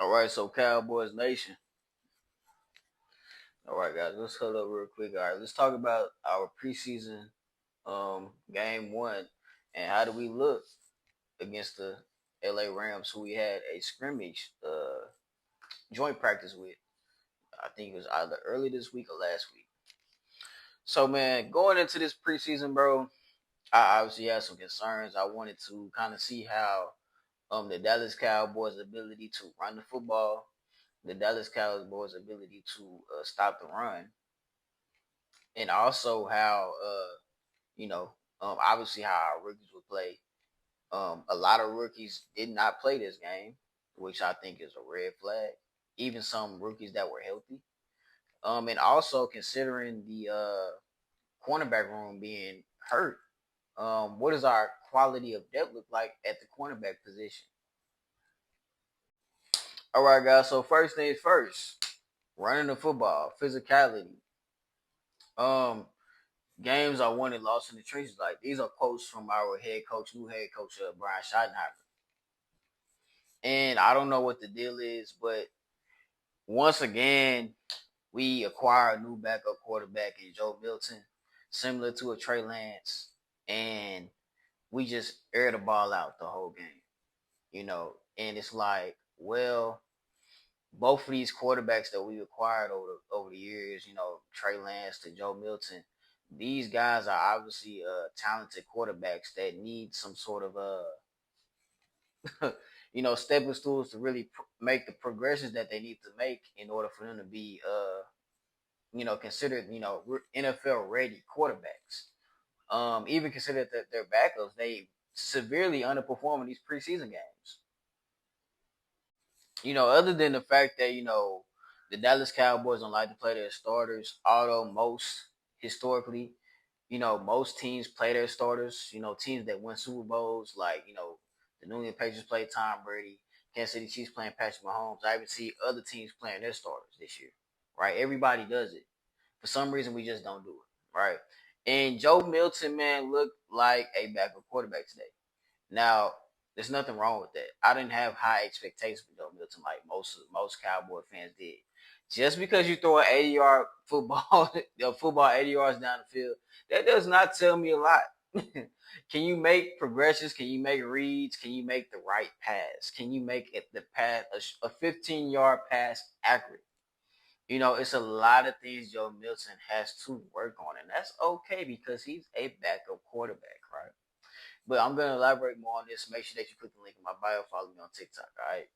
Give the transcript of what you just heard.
All right, so Cowboys Nation. All right, guys, let's huddle up real quick. All right, let's talk about our preseason game one and how do we look against the LA Rams, who we had a scrimmage joint practice with. I think it was either early this week or last week. So, man, going into this preseason, bro, I obviously had some concerns. I wanted to kind of see how the Dallas Cowboys' ability to run the football, the Dallas Cowboys' ability to stop the run, and also how you know obviously how our rookies would play. A lot of rookies did not play this game, which I think is a red flag. Even some rookies that were healthy. And also considering the cornerback room being hurt, what does our quality of depth look like at the cornerback position? All right, guys. So first things first, running the football, physicality. Um, Games are won and lost in the trenches. Like these are quotes from our new head coach, Brian Schottenheimer. And I don't know what the deal is, but once again, we acquire a new backup quarterback in Joe Milton, similar to a Trey Lance, and we just air the ball out the whole game. And it's like, well, both of these quarterbacks that we acquired over the years, Trey Lance to Joe Milton, these guys are obviously talented quarterbacks that need some sort of stepping stools to really make the progressions that they need to make in order for them to be considered NFL ready quarterbacks. Even considered that their backups, they severely underperform in these preseason games. Other than the fact that, the Dallas Cowboys don't like to play their starters, although historically, most teams play their starters, teams that win Super Bowls, like, the New England Patriots play Tom Brady, Kansas City Chiefs playing Patrick Mahomes. I even see other teams playing their starters this year, right? Everybody does it. For some reason, we just don't do it, right? And Joe Milton, man, looked like a backup quarterback today. Now, there's nothing wrong with that. I didn't have high expectations for Joe Milton like most Cowboy fans did. Just because you throw an 80-yard football, football 80 yards down the field, that does not tell me a lot. Can you make progressions? Can you make reads? Can you make the right pass? Can you make the pass a 15-yard pass accurate? It's a lot of things Joe Milton has to work on, and that's okay because he's a backup quarterback, right? But I'm gonna elaborate more on this. Make sure that you click the link in my bio. Follow me on TikTok. All right.